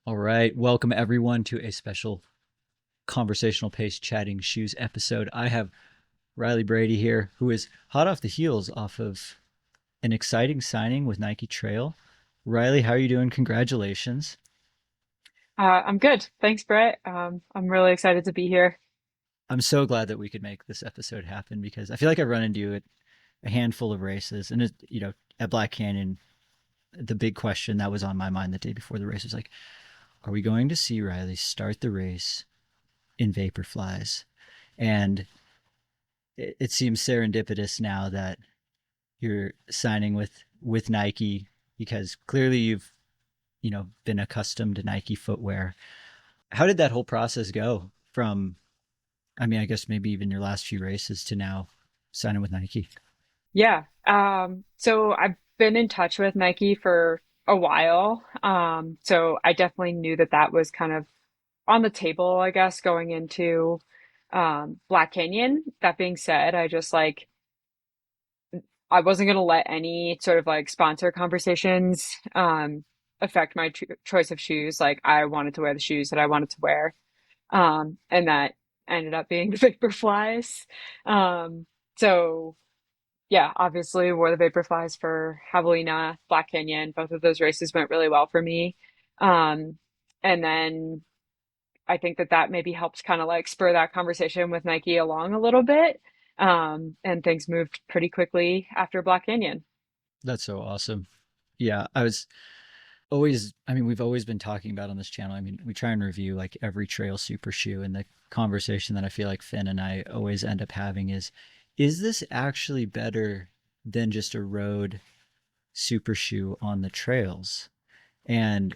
All right. Welcome everyone to a special Conversational Pace Chatting Shoes episode. I have Riley Brady here, who is hot off the heels off of an exciting signing with Nike Trail. Riley, how are you doing? Congratulations. I'm good. Thanks, Brett. I'm really excited to be here. I'm so glad that we could make this episode happen because I feel like I run into you at a handful of races. And, at Black Canyon, the big question that was on my mind the day before the race was like, are we going to see Riley start the race in Vaporflies? And it seems serendipitous now that you're signing with Nike because clearly you've been accustomed to Nike footwear. How did that whole process go from, I mean, I guess maybe even your last few races to now signing with Nike? Yeah. So I've been in touch with Nike for a while. So I definitely knew that that was kind of on the table, I guess, going into Black Canyon. That being said, I wasn't going to let any sort of like sponsor conversations affect my choice of shoes. Like I wanted to wear the shoes that I wanted to wear. And that ended up being the Vaporflies. So yeah, obviously wore the Vaporflies for Javelina, Black Canyon. Both of those races went really well for me. Um, and then I think that that maybe helped kind of like spur that conversation with Nike along a little bit. And things moved pretty quickly after Black Canyon. That's so awesome. Yeah, I was always, I mean, we've always been talking about on this channel. I mean, we try and review like every trail super shoe, and the conversation that I feel like Finn and I always end up having is this actually better than just a road super shoe on the trails? And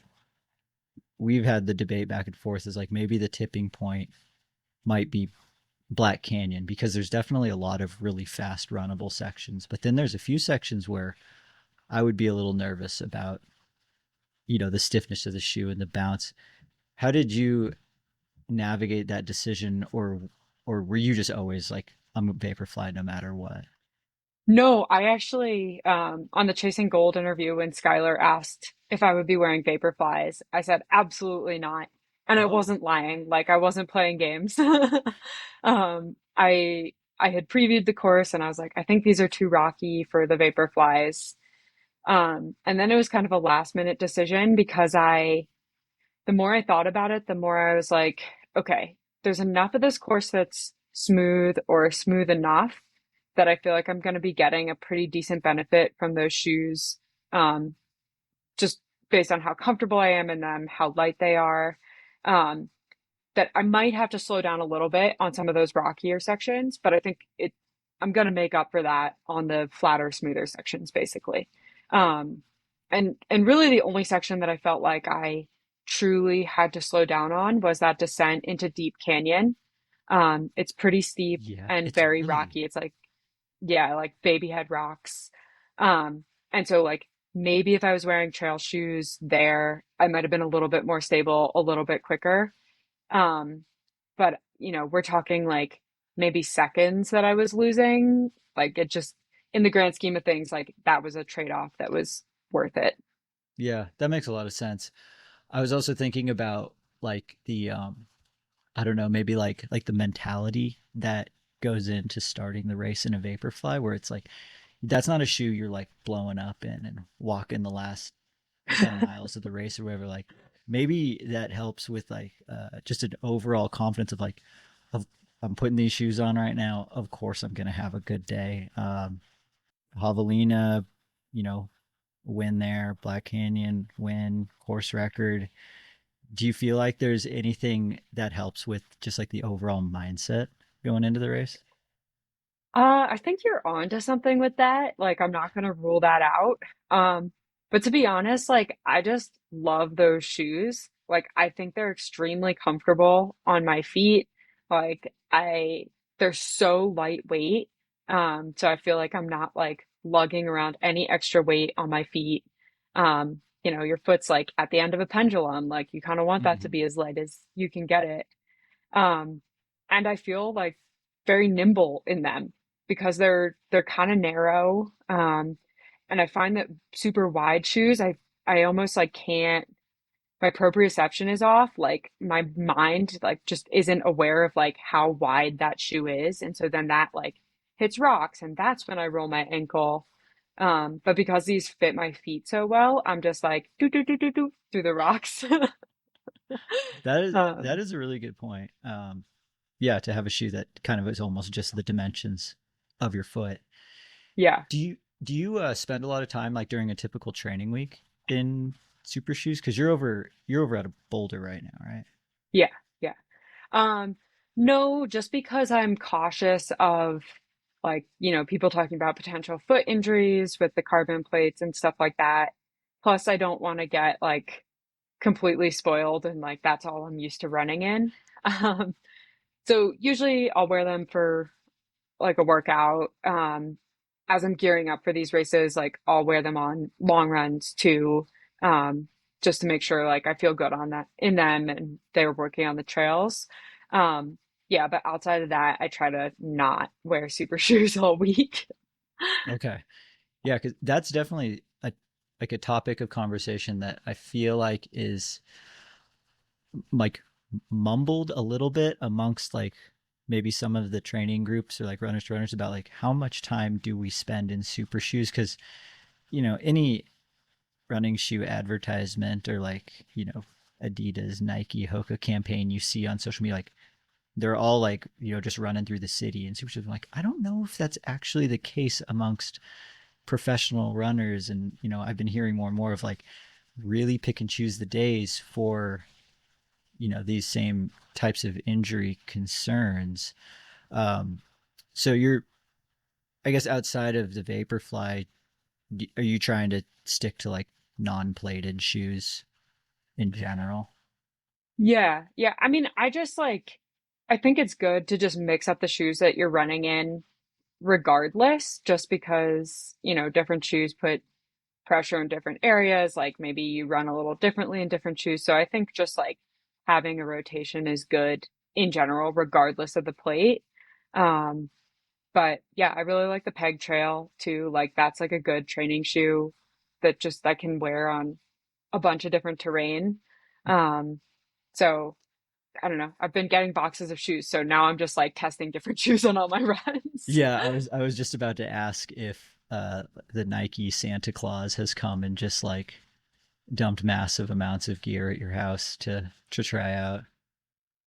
we've had the debate back and forth is like maybe the tipping point might be Black Canyon because there's definitely a lot of really fast runnable sections, but then there's a few sections where I would be a little nervous about, the stiffness of the shoe and the bounce. How did you navigate that decision, or were you just always like, I'm a Vaporfly no matter what? No, I actually, on the Chasing Gold interview, when Skylar asked if I would be wearing Vaporflies, I said absolutely not. And I Oh, wasn't lying, like I wasn't playing games. I had previewed the course and I was like, I think these are too rocky for the Vaporflies. And then it was kind of a last minute decision because the more I thought about it, the more I was like, okay, there's enough of this course that's smooth or smooth enough that I feel like I'm going to be getting a pretty decent benefit from those shoes, um, just based on how comfortable I am in them, how light they are. Um, that I might have to slow down a little bit on some of those rockier sections, but I think I'm going to make up for that on the flatter, smoother sections, basically. Um, and really the only section that I felt like I truly had to slow down on was that descent into Deep Canyon. It's pretty steep yeah, and it's very really. rocky. It's like, yeah, like baby head rocks. And so like maybe if I was wearing trail shoes there, I might have been a little bit more stable, a little bit quicker. Um, but we're talking like maybe seconds that I was losing. Like it just, in the grand scheme of things, like that was a trade-off that was worth it. Yeah, that makes a lot of sense. I was also thinking about like the I don't know, maybe like the mentality that goes into starting the race in a Vaporfly, where it's like that's not a shoe you're like blowing up in and walking the last 10 miles of the race or whatever. Like maybe that helps with like just an overall confidence of like, of I'm putting these shoes on right now, of course I'm gonna have a good day. Javelina, you know win there, Black Canyon win, course record. Do you feel like there's anything that helps with just like the overall mindset going into the race? I think you're on to something with that. Like, I'm not gonna rule that out. But to be honest, like, I just love those shoes. Like, I think they're extremely comfortable on my feet. Like, they're so lightweight. So I feel like I'm not like lugging around any extra weight on my feet. Your foot's like at the end of a pendulum. Like, you kind of want that to Mm-hmm. be as light as you can get it. Um, and I feel like very nimble in them because they're kind of narrow. And I find that super wide shoes, I almost like can't. my proprioception is off. Like my mind like just isn't aware of like how wide that shoe is. And so then that like hits rocks and that's when I roll my ankle. But because these fit my feet so well, I'm just like do do do do do through the rocks. That Um, is a really good point. Yeah, to have a shoe that kind of is almost just the dimensions of your foot. yeah. Do you spend a lot of time like during a typical training week in super shoes? Because you're over at a Boulder right now, right? Yeah, yeah. Um, no, just because I'm cautious of like, people talking about potential foot injuries with the carbon plates and stuff like that. Plus, I don't want to get like completely spoiled and like that's all I'm used to running in. Um, so usually I'll wear them for like a workout. As I'm gearing up for these races, like I'll wear them on long runs too, um, just to make sure like I feel good on that in them and they're working on the trails. Um, yeah, but outside of that, I try to not wear super shoes all week. Okay. Yeah, because that's definitely like a topic of conversation that I feel like is like mumbled a little bit amongst like maybe some of the training groups or like runners to runners about like how much time do we spend in super shoes? Because any running shoe advertisement or like Adidas, Nike, Hoka campaign you see on social media, like they're all like just running through the city and super shoes. I'm like, I don't know if that's actually the case amongst professional runners. And I've been hearing more and more of like really pick and choose the days for these same types of injury concerns. um so you're, I guess, outside of the Vaporfly, are you trying to stick to like non-plated shoes in general? Yeah, yeah. I mean, I just like, I think it's good to just mix up the shoes that you're running in regardless, just because, different shoes put pressure in different areas. Like maybe you run a little differently in different shoes. So I think just like having a rotation is good in general, regardless of the plate. Um, but yeah, I really like the Peg Trail too. Like that's like a good training shoe that just I can wear on a bunch of different terrain. Um, so I don't know. I've been getting boxes of shoes, so now I'm just like testing different shoes on all my runs. Yeah, I was just about to ask if the Nike Santa Claus has come and just like dumped massive amounts of gear at your house to try out.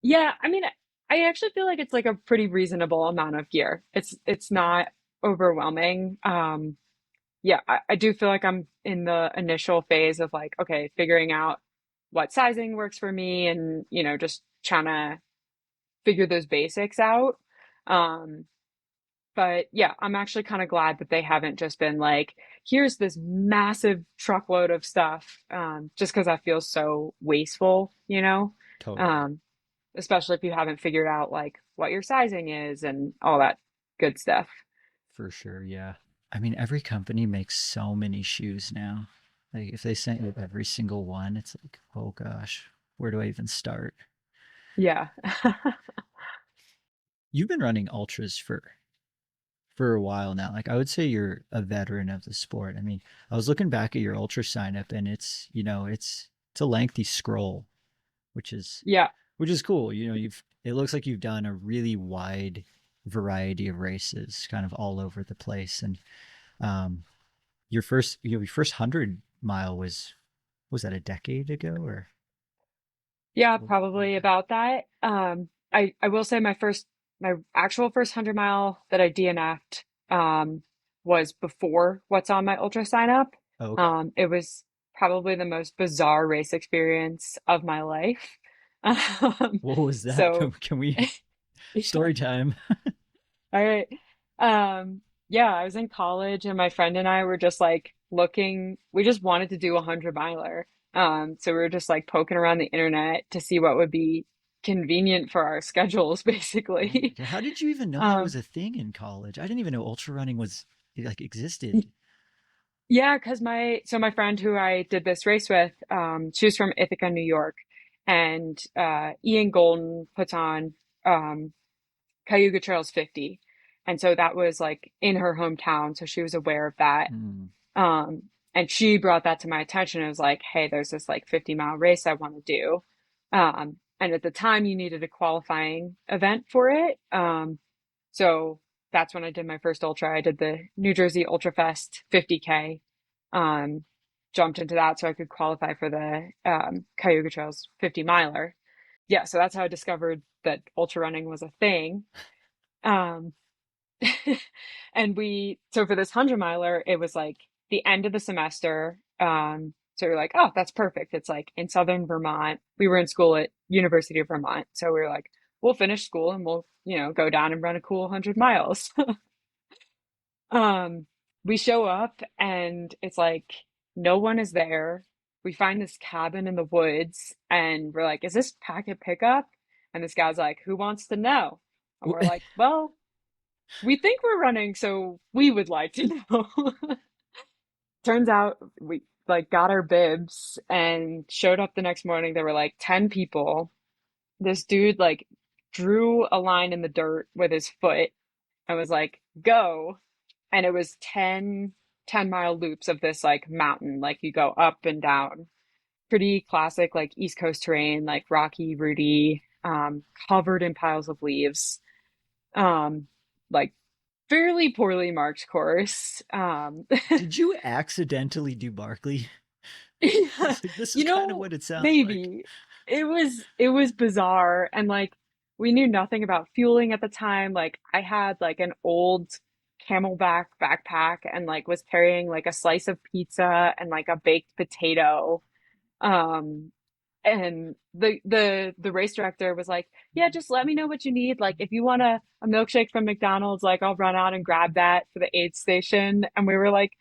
Yeah, I mean, I actually feel like it's like a pretty reasonable amount of gear. It's not overwhelming. Yeah, I do feel like I'm in the initial phase of like, okay, figuring out what sizing works for me and, just trying to figure those basics out. Um, but yeah, I'm actually kind of glad that they haven't just been like, here's this massive truckload of stuff, just because I feel so wasteful, Totally. Um, especially if you haven't figured out like what your sizing is and all that good stuff. For sure, yeah. I mean, every company makes so many shoes now. Like if they sent you every single one, it's like, oh gosh, where do I even start? Yeah. You've been running ultras for a while now. Like I would say you're a veteran of the sport. I mean, I was looking back at your ultra sign up and it's a lengthy scroll, which is Yeah. which is cool. It looks like you've done a really wide variety of races kind of all over the place. And um your first 100 mile was that a decade ago or Yeah, a while probably back? about that. I will say my actual first 100 mile that I DNF'd, was before what's on my ultra sign up. Oh, okay. It was probably the most bizarre race experience of my life. What was that? So Can we yeah. story time? All right. Yeah, I was in college and my friend and I were just like looking, we just wanted to do a 100 miler. So we were just like poking around the internet to see what would be convenient for our schedules, Oh my basically. god! How did you even know that was Um, a thing in college? I didn't even know ultra running was like existed. yeah, because my friend who I did this race with, she was from Ithaca, New York, and Ian Golden puts on um Cayuga Trails 50. And so that was like in her hometown, so she was aware of that. Hmm. Um, And she brought that to my attention. It was like, hey, there's this like 50-mile race I want to do. And at the time, you needed a qualifying event for it. So that's when I did my first ultra. I did the New Jersey Ultra Fest 50K. Um, Jumped into that so I could qualify for the Cayuga Trails 50 miler. Yeah, so that's how I discovered that ultra running was a thing. Um, and so for this 100 miler, it was like the end of the semester. So we are like, oh, that's perfect. It's like in southern Vermont. We were in school at University of Vermont. So we were like, we'll finish school and we'll, go down and run a cool 100 miles. Um, we show up and it's like no one is there. We find this cabin in the woods and we're like, is this packet pickup? And this guy's like, who wants to know? And we're like, well, we think we're running, so we would like to know. Turns out we like got our bibs and showed up the next morning. There were like 10 people. This dude like drew a line in the dirt with his foot and was like, go. And it was 10-mile loops of this like mountain, like you go up and down. Pretty classic, like East Coast terrain, like rocky, rooty, covered in piles of leaves. Like fairly poorly marked course. Did you accidentally do Barkley? Yeah, It's like this is kind of what it sounds like. maybe it was bizarre and like we knew nothing about fueling at the time. Like I had like an old Camelback backpack and like was carrying like a slice of pizza and like a baked potato. Um, and the race director was like, "Yeah, just let me know what you need. Like if you want a milkshake from McDonald's, like I'll run out and grab that for the aid station." And we were like,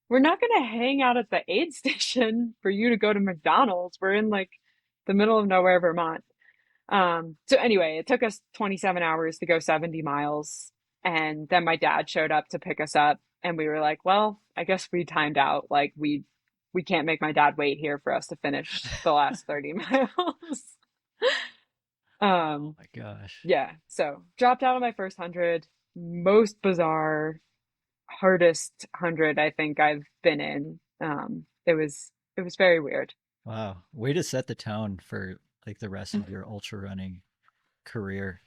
we're not going to hang out at the aid station for you to go to McDonald's. We're in like the middle of nowhere, Vermont. So anyway, it took us 27 hours to go 70 miles. And then my dad showed up to pick us up and we were like, well, I guess we timed out. Like we can't make my dad wait here for us to finish the last 30 miles. Oh um, my gosh. yeah, so dropped out of my first 100, most bizarre hardest 100 I think I've been in. It was very weird. Wow. Way to set the tone for like the rest of your ultra running career.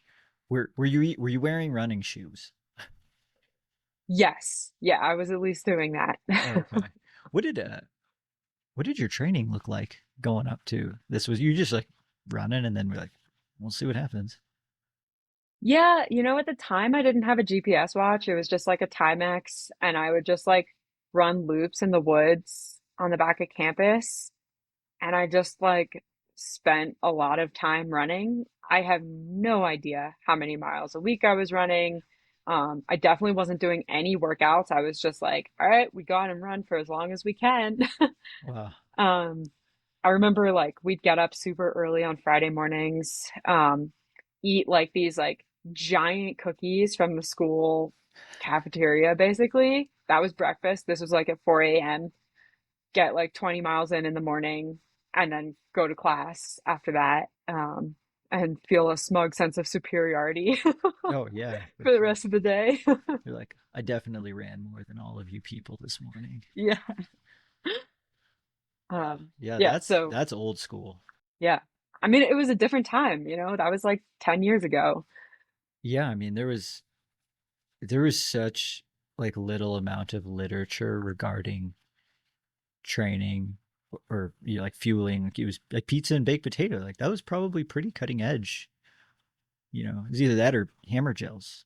Were you wearing running shoes? Yes. Yeah, I was at least doing that. Okay. What did uh what did your training look like going up to this? Was you just like running and then we're like, we'll see what happens. Yeah, at the time I didn't have a GPS watch. It was just like a Timex and I would just like run loops in the woods on the back of campus and I just like spent a lot of time running. I have no idea how many miles a week I was running. I definitely wasn't doing any workouts. I was just like, all right, we go out and run for as long as we can. Wow. Um, I remember like we'd get up super early on Friday mornings, eat like these like giant cookies from the school cafeteria, basically. That was breakfast. This was like at 4 a.m. Get like 20 miles in the morning and then go to class after that, and feel a smug sense of superiority Oh yeah, for for the sure. rest of the day. You're like, I definitely ran more than all of you people this morning. Yeah. Wow. Yeah, Yeah. that's So, that's old school. yeah. I mean, it was a different time, that was like 10 years ago. Yeah, I mean there was such like little amount of literature regarding training or like fueling. Like it was like pizza and baked potato. Like that was probably pretty cutting edge. It was either that or hammer gels.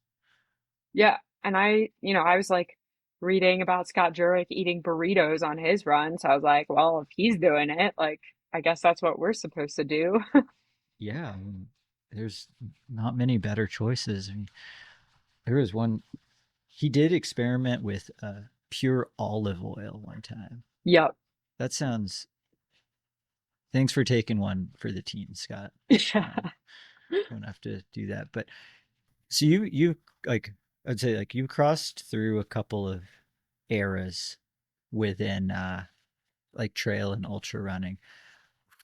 Yeah. And I was like reading about Scott Jurek eating burritos on his run. So I was like, well, if he's doing it, like, I guess that's what we're supposed to do. Yeah, I mean, there's not many better choices. I mean, there was one. He did experiment with pure olive oil one time. Yep. That sounds. Thanks for taking one for the team, Scott. Yeah. Um, don't have to do that. But so you like I'd say like you crossed through a couple of eras within like trail and ultra running.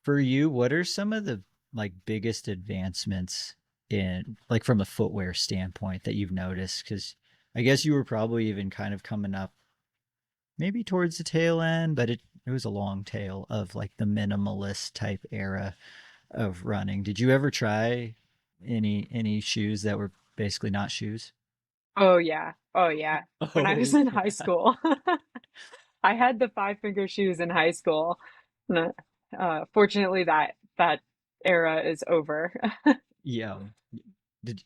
For you, what are some of the like biggest advancements in like from a footwear standpoint that you've noticed? Because I guess you were probably even kind of coming up maybe towards the tail end, but it was a long tail of like the minimalist type era of running. Did you ever try any shoes that were basically not shoes? Oh yeah. Oh yeah. When I was Oh in high yeah. school, I had the five finger shoes in high school. And, fortunately, that era is over. Yeah. Did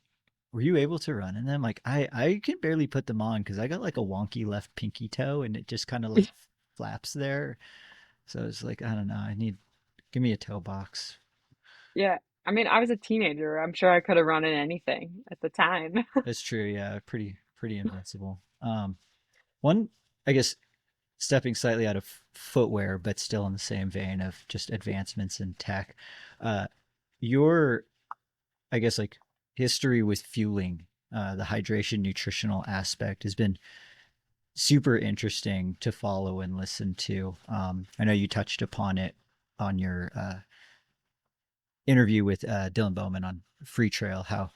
were you able to run in them? Like I can barely put them on because I got like a wonky left pinky toe and it just kind of like flaps there. So it's like I don't know. I need give me a toe box. Yeah. I mean, I was a teenager. I'm sure I could have run in anything at the time. That's true. Yeah, pretty invincible. One I guess stepping slightly out of footwear, but still in the same vein of just advancements in tech. Uh, your I guess like history with fueling, the hydration nutritional aspect has been super interesting to follow and listen to. I know you touched upon it on your interview with Dylan Bowman on Free Trail, how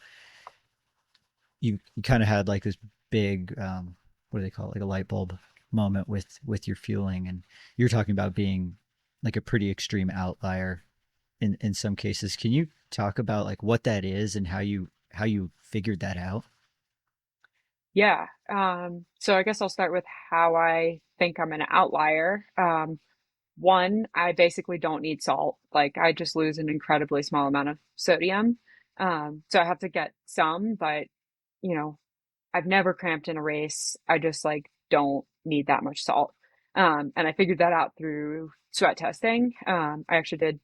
you kind of had like this big, what do they call it, like a light bulb moment with your fueling, and you're talking about being like a pretty extreme outlier in some cases. Can you talk about like what that is and how you figured that out? Yeah. So I guess I'll start with how I think I'm an outlier. One, I basically don't need salt. Like I just lose an incredibly small amount of sodium. So I have to get some, but you know, I've never cramped in a race. I just like don't need that much salt. And I figured that out through sweat testing. I actually did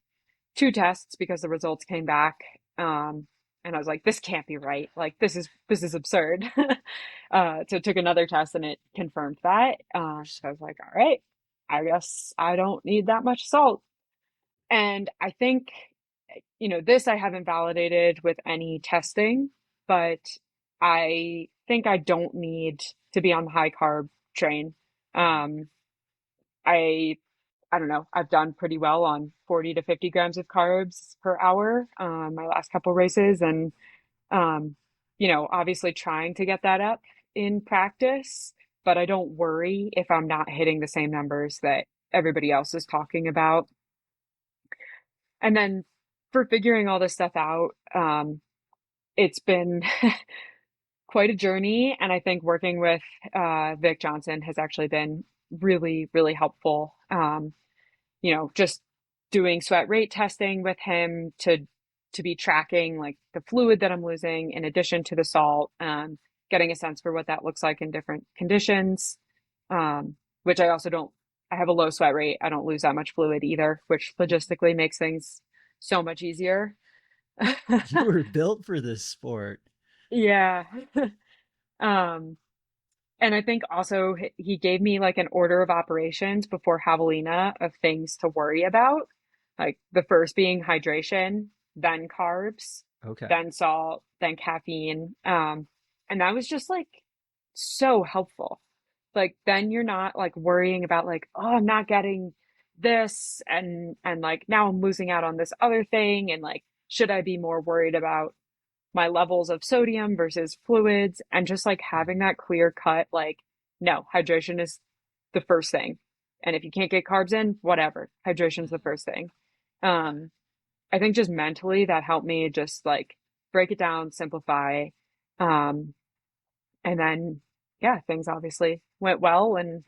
two tests because the results came back. And I was like, this can't be right. Like this is absurd. So I took another test and it confirmed that. So I was like, all right, I guess I don't need that much salt. And I think, this I haven't validated with any testing, but I think I don't need to be on the high carb train. Um, I I don't know. I've done pretty well on 40 to 50 grams of carbs per hour, my last couple races. And, um, obviously trying to get that up in practice, but I don't worry if I'm not hitting the same numbers that everybody else is talking about. And then for figuring all this stuff out, it's been quite a journey. And I think working with Vic Johnson has actually been really, really helpful. Just doing sweat rate testing with him to be tracking like the fluid that I'm losing in addition to the salt, getting a sense for what that looks like in different conditions. Which I also don't. I have a low sweat rate. I don't lose that much fluid either, which logistically makes things so much easier. You were built for this sport. Yeah. Um, And I think also he gave me like an order of operations before Javelina of things to worry about. Like the first being hydration, then carbs, Okay. then salt, then caffeine. And that was just like so helpful. Like then you're not like worrying about like, oh, I'm not getting this and like now I'm losing out on this other thing and like should I be more worried about my levels of sodium versus fluids and just like having that clear cut, like, no, hydration is the first thing. And if you can't get carbs in, whatever, hydration is the first thing. Um, I think just mentally that helped me just like break it down, simplify. Um, and then, yeah, things obviously went well. And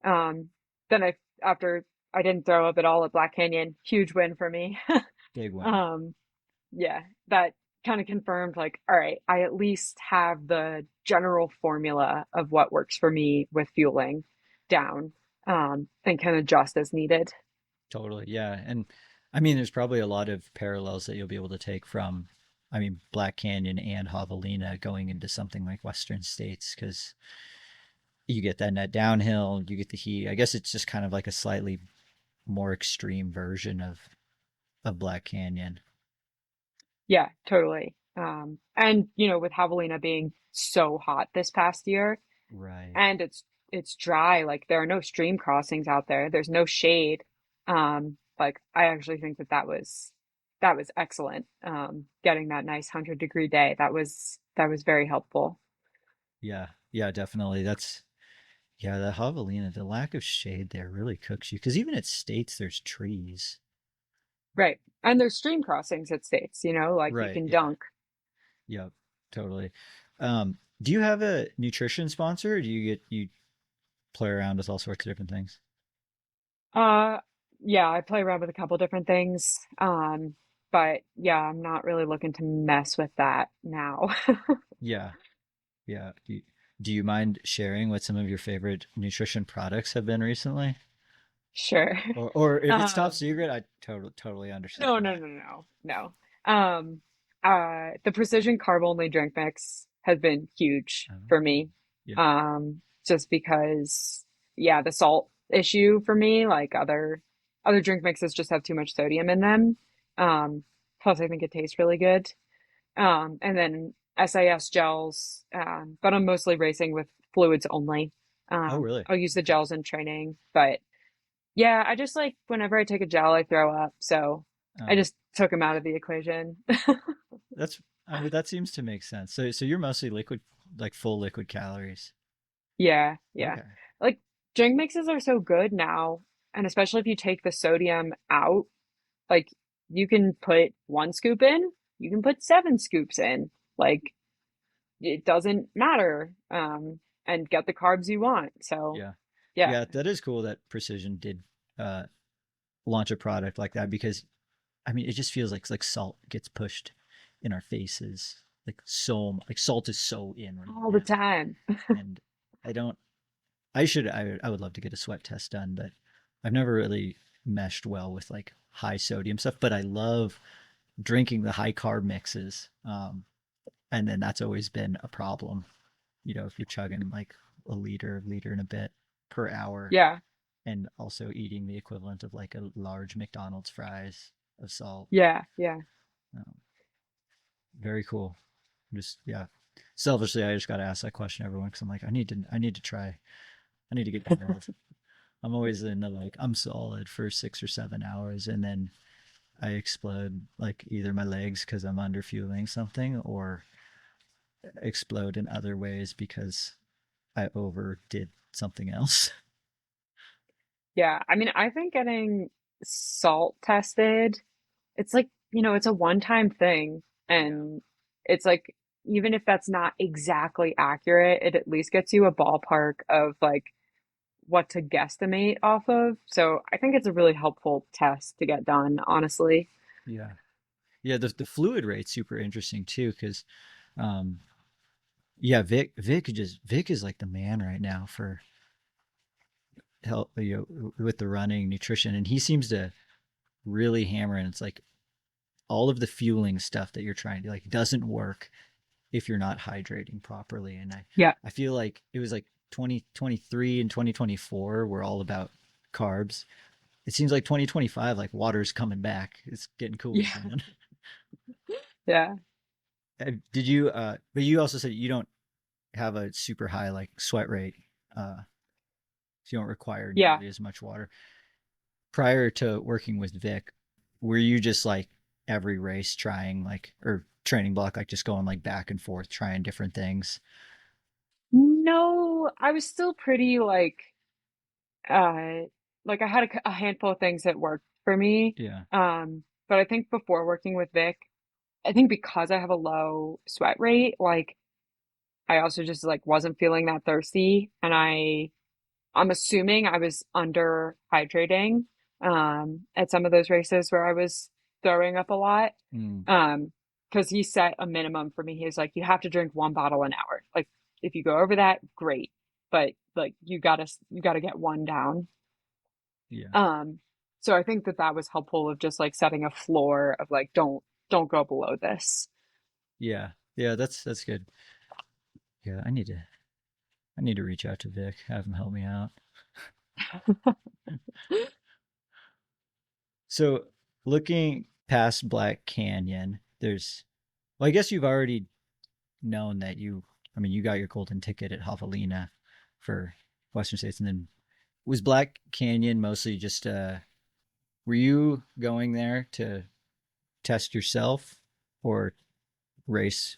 then after I didn't throw up at all at Black Canyon, huge win for me. Big win. um, yeah, that kind of confirmed like, all right, I at least have the general formula of what works for me with fueling down, and can adjust as needed. Totally. Yeah. And I mean, there's probably a lot of parallels that you'll be able to take from, I mean, Black Canyon and Javelina going into something like Western States because you get that net downhill, you get the heat. I guess it's just kind of like a slightly more extreme version of Black Canyon. Yeah, totally. And with Javelina being so hot this past year, Right. and it's dry, like there are no stream crossings out there. There's no shade. Like I actually think that was excellent. Getting that nice 100-degree day, that was very helpful. Yeah. Yeah, definitely. Yeah, the javelina, the lack of shade there really cooks you. Because even at States, there's trees. Right. And there's stream crossings at states, like you Right. can Yeah. dunk. Yep. Totally. Do you have a nutrition sponsor, or do you play around with all sorts of different things? Uh, yeah, I play around with a couple different things. But yeah, I'm not really looking to mess with that now. Yeah. Yeah. Do you mind sharing what some of your favorite nutrition products have been recently? Sure. Or if it's top Um, secret, I totally understand no, no, that. no, no, no. Um, the precision carb only drink mix has been huge for me. Yeah. Just because, yeah, the salt issue for me, like other drink mixes just have too much sodium in them. Um, Plus I think it tastes really good. And then SIS gels, but I'm mostly racing with fluids only. Oh, really? I'll use the gels in training, but yeah, I just like whenever I take a gel, I throw up. So I Oh, just took them out of the equation. that's I mean that seems to make sense. So you're mostly liquid, like full liquid calories. Yeah, yeah. Okay. Like drink mixes are so good now, and especially if you take the sodium out, like you can put 1 scoop in, you can put 7 scoops in. Like it doesn't matter. And get the carbs you want. So Yeah. yeah, Yeah, that is cool that Precision did uh launch a product like that because I mean it just feels like salt gets pushed in our faces. Like salt is so in right all the now. time. And I don't I would love to get a sweat test done, but I've never really meshed well with like high sodium stuff, but I love drinking the high carb mixes. And then that's always been a problem. If you're chugging like liter and a bit per hour, Yeah, and also eating the equivalent of like a large McDonald's fries of salt. yeah, yeah, Um, very cool. Just yeah. Selfishly, I just got to ask that question everyone because I'm like, I need to try. I need to get involved. I'm always in the like I'm solid for 6 or 7 hours, and then I explode like either my legs because I'm under fueling something, or explode in other ways because I overdid something else. yeah. I mean, I think getting salt tested, it's like, it's a one-time thing. Yeah. And it's like, even if that's not exactly accurate, it at least gets you a ballpark of like what to guesstimate off of. So I think it's a really helpful test to get done, honestly. Yeah. Yeah, the fluid rate's super interesting too, because um yeah, Vic is like the man right now for help with the running nutrition, and he seems to really hammer in. It's like all of the fueling stuff that you're trying to like doesn't work if you're not hydrating properly. And Yeah. I feel like it was like 2023 and 2024 were all about carbs. It seems like 2025, like water's coming back. It's getting cool Yeah. again. Yeah. Did you but you also said you don't have a super high like sweat rate. So you don't require Yeah. nearly as much water. Prior to working with Vic, were you just like every race trying like or training block like just going like back and forth trying different things? No, I was still pretty uh like I had a handful of things that worked for me. Yeah. But I think before working with Vic, I think because I have a low sweat rate, like I also just like wasn't feeling that thirsty, and I'm assuming I was under hydrating at some of those races where I was throwing up a lot. Mm, Um, because he set a minimum for me. He was like, you have to drink 1 bottle an hour. Like if you go over that, great. But like you gotta get one down. yeah. Um, so I think that that was helpful of just like setting a floor of like don't go below this. Yeah. Yeah, that's good. Yeah, I need to reach out to Vic, have him help me out. So, looking past Black Canyon, there's well, I guess you've already known that I mean, you got your golden ticket at Javelina for Western States, and then was Black Canyon mostly just were you going there to test yourself or race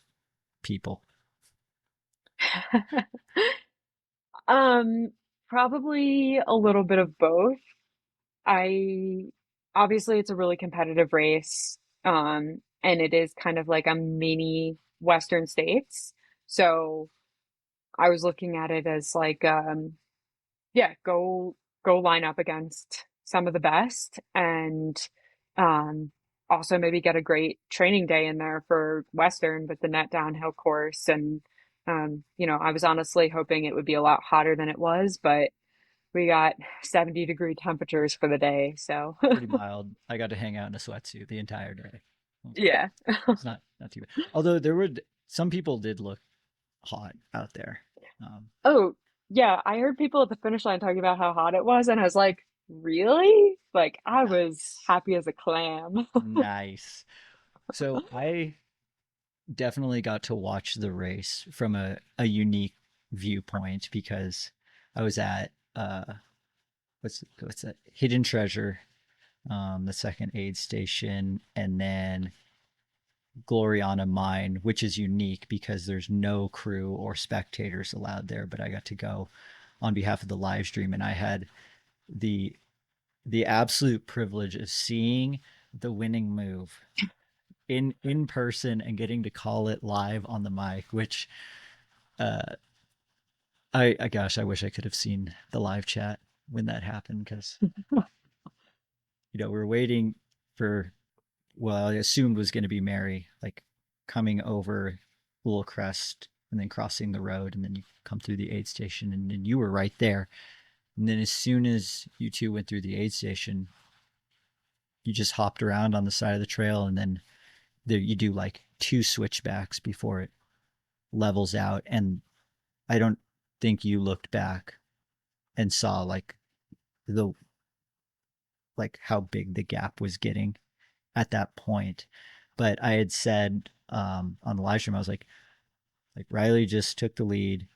people? Probably a little bit of both. I Obviously it's a really competitive race. And it is kind of like a mini Western States. So I was looking at it as like yeah, go line up against some of the best and um also maybe get a great training day in there for Western with the net downhill course and I was honestly hoping it would be a lot hotter than it was, but we got 70-degree temperatures for the day, so Pretty mild. I got to hang out in a sweatsuit the entire day. yeah. It's not too bad. Although there would some people did look hot out there. Um, Oh, yeah, I heard people at the finish line talking about how hot it was, and I was like, really? Like, I was happy as a clam. nice. So I definitely got to watch the race from a unique viewpoint because I was at what's that Hidden Treasure, the second aid station, and then Gloriana Mine, which is unique because there's no crew or spectators allowed there. But I got to go on behalf of the live stream, and I had the the absolute privilege of seeing the winning move in person and getting to call it live on the mic, which uh, I gosh, I wish I could have seen the live chat when that happened because we were waiting for I assumed was going to be Mary, like coming over Little Crest and then crossing the road, and then you come through the aid station, and then you were right there. And then as soon as you two went through the aid station, you just hopped around on the side of the trail, and then there you do like two switchbacks before it levels out. And I don't think you looked back and saw the how big the gap was getting at that point. But I had said on the live stream, I was like Riley just took the lead.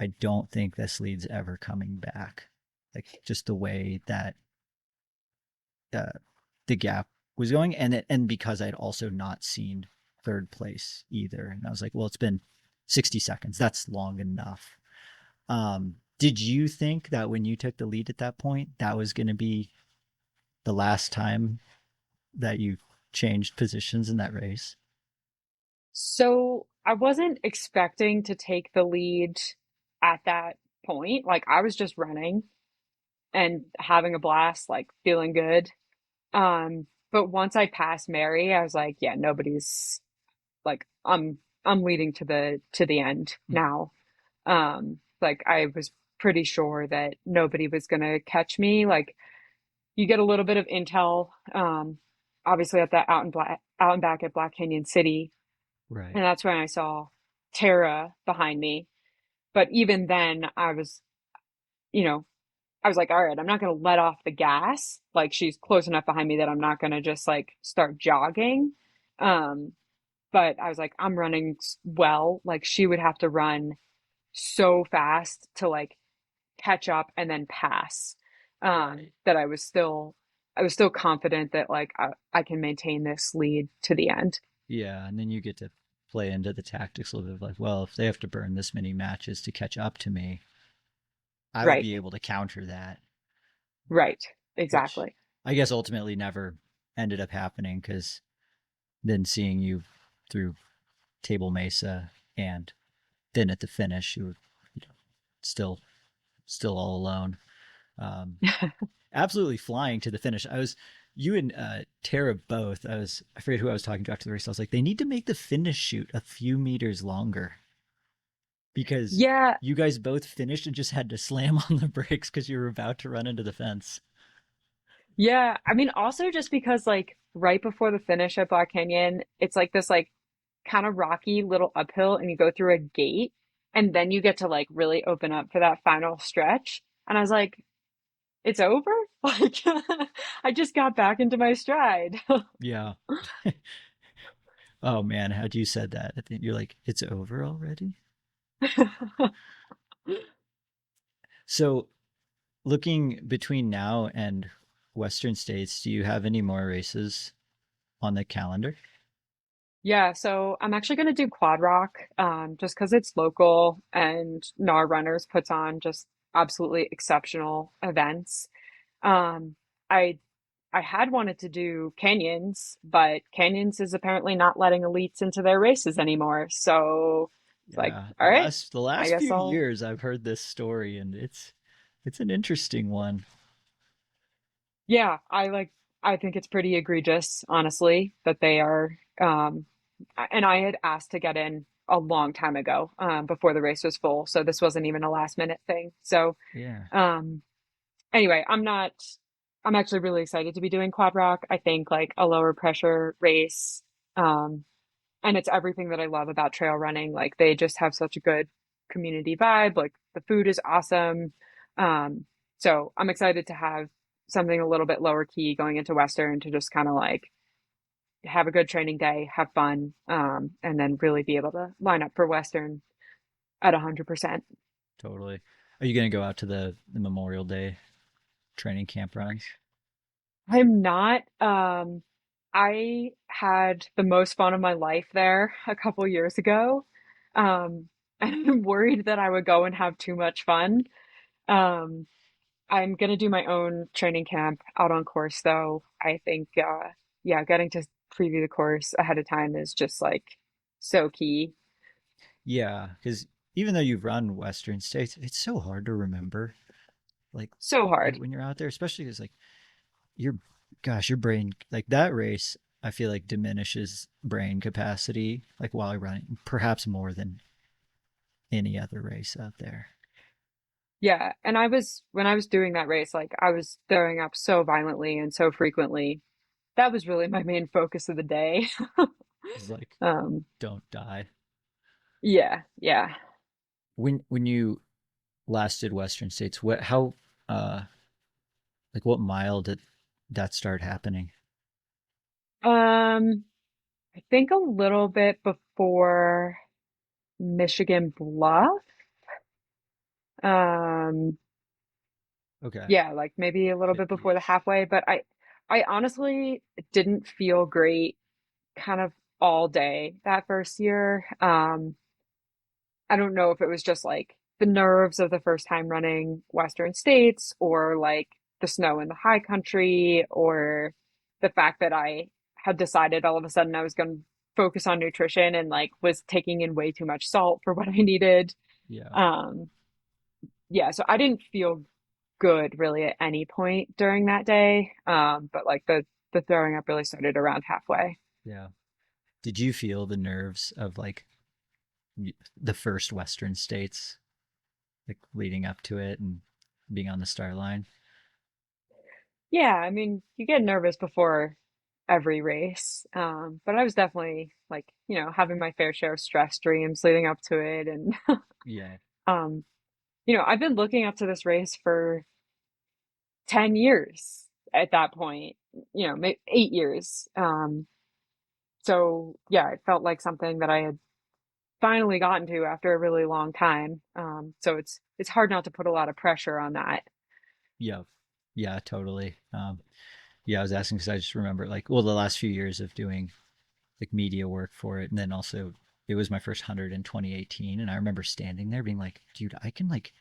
I don't think this lead's ever coming back. Like just the way that uh, the gap was going, and because I'd also not seen third place either, and I was like, well, it's been 60 seconds. That's long enough. Did you think that when you took the lead at that point, that was going to be the last time that you changed positions in that race? So I wasn't expecting to take the lead at that point. Like, I was just running and having a blast, like feeling good. But once I passed Mary, I was like, yeah, nobody's like I'm leading to the end now. Like I was pretty sure that nobody was gonna catch me. Like you get a little bit of intel, obviously at that out and back at Black Canyon City, Right. and that's when I saw Tara behind me. But even then, you know, I was like, all right, I'm not gonna let off the gas. Like she's close enough behind me that I'm not gonna just like start jogging. Um, but I was like, I'm running well. Like she would have to run so fast to like catch up and then pass. That I was still confident that like I can maintain this lead to the end. Yeah, and then you get to play into the tactics a little bit of like, well, if they have to burn this many matches to catch up to me, I will Right, be able to counter that, right, which exactly. I guess ultimately never ended up happening because then seeing you through Table Mesa and then at the finish, you were still all alone. Um, Absolutely flying to the finish. You and Tara both. I forget who I was talking to after the race. I was like, they need to make the finish shoot a few meters longer because Yeah, you guys both finished and just had to slam on the brakes because you were about to run into the fence. yeah. I mean, also just because like right before the finish at Black Canyon, it's like this like kind of rocky little uphill and you go through a gate and then you get to like really open up for that final stretch. And I was like, it's over? Like I just got back into my stride. Yeah. Oh man, how'd you said that? I think you're like, it's over already. So looking between now and Western States, do you have any more races on the calendar? Yeah, so I'm actually going to do Quad Rock just because it's local and NAR Runners puts on just absolutely exceptional events. Um, I I had wanted to do canyons, but canyons is apparently not letting elites into their races anymore. So it's like, Yeah, all right, the I last guess few I'll. years I've heard this story, and it's an interesting one. Yeah, I think it's pretty egregious, honestly, that they are and I had asked to get in a long time ago, before the race was full, so this wasn't even a last minute thing. So, Yeah. um anyway, I'm actually really excited to be doing quad rock. I think like a lower pressure race, um and it's everything that I love about trail running. Like they just have such a good community vibe. Like the food is awesome. Um, so I'm excited to have something a little bit lower key going into Western to just kind of like have a good training day, have fun, and then really be able to line up for Western at 100%. Totally. Are you gonna go out to the Memorial Day training camp runs? I'm not. I had the most fun of my life there a couple years ago. And I'm worried that I would go and have too much fun. Um, I'm gonna do my own training camp out on course though. I think yeah, getting to preview the course ahead of time is just like so key. Yeah, because even though you've run Western States, it's so hard to remember. Like So like hard. when you're out there, especially because like your gosh, your brain like that race, I feel like diminishes brain capacity like while you're running, perhaps more than any other race out there. Yeah, and I was when I was doing that race, like I was throwing up so violently and so frequently. That was really my main focus of the day. It's like Um, don't die. yeah, yeah. When you last did Western States, what how uh like what mile did that start happening? Um, I think a little bit before Michigan Bluff. Um, Okay. yeah, like maybe a little bit before the 50-ish. halfway, but I honestly didn't feel great kind of all day that first year. I don't know if it was just like the nerves of the first time running Western states or like the snow in the high country or the fact that I had decided all of a sudden I was going to focus on nutrition and like was taking in way too much salt for what I needed. Yeah. Um, yeah, so I didn't feel good really at any point during that day. But like the throwing up really started around halfway. Yeah. Did you feel the nerves of like the first Western states, like leading up to it and being on the start line? Yeah, I mean, you get nervous before every race. But I was definitely like, having my fair share of stress dreams leading up to it. And, Yeah. um, I've been looking up to this race for 10 years at that point, maybe 8 years. So yeah, it felt like something that I had finally gotten to after a really long time. So it's hard not to put a lot of pressure on that. Yeah. Yeah, totally. Yeah, I was asking because I just remember like, well, the last few years of doing like media work for it. And then also it was my first 100 in 2018. And I remember standing there being like, dude, I can like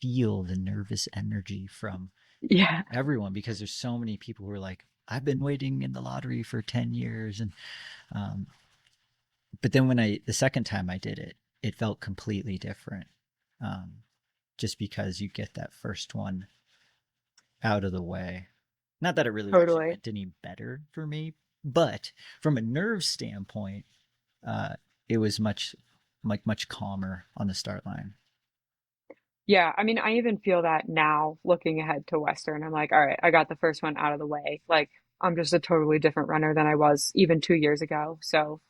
feel the nervous energy from Yeah, everyone because there's so many people who are like, I've been waiting in the lottery for 10 years. And, um, but then the second time I did it, it felt completely different. Um, just because you get that first one out of the way. Not that it really actually totally. went any better for me, but from a nerve standpoint, uh, it was much calmer on the start line. Yeah, I mean, I even feel that now looking ahead to Western. I'm like, all right, I got the first one out of the way. Like, I'm just a totally different runner than I was even 2 years ago. So,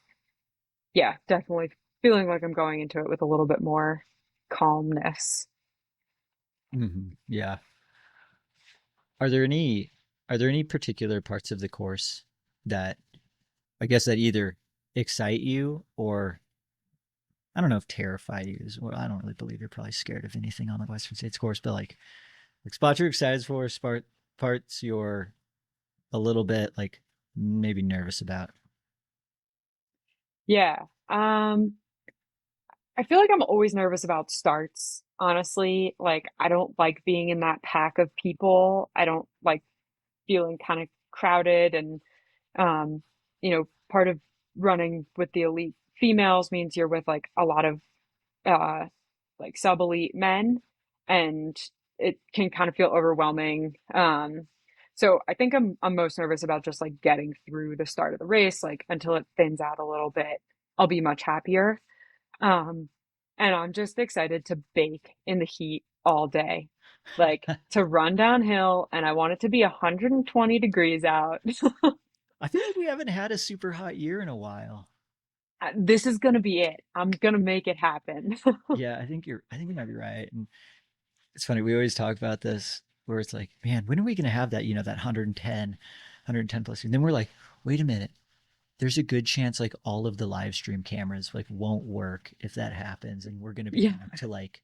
yeah, definitely feeling like I'm going into it with a little bit more calmness. Yeah. Are there any particular parts of the course that I guess that either excite you or I don't know if terrify you is well, I don't really believe you're probably scared of anything on the Western States course, but like spots you're excited for, parts you're a little bit like maybe nervous about. Yeah. I feel like I'm always nervous about starts. honestly, like I don't like being in that pack of people. I don't like feeling kind of crowded and um, part of running with the elite females means you're with like a lot of uh like sub elite men and it can kind of feel overwhelming. So I think I'm most nervous about just like getting through the start of the race, like until it thins out a little bit. I'll be much happier. Um, and I'm just excited to bake in the heat all day. Like to run downhill and I want it to be 120 degrees out. I feel like we haven't had a super hot year in a while. This is gonna be it. I'm gonna make it happen. Yeah, I think you might be right. And it's funny, we always talk about this where it's like, man, when are we going to have that, that 110 plus? And then we're like, wait a minute. There's a good chance like all of the live stream cameras like won't work if that happens. And we're going to be Yeah. back to like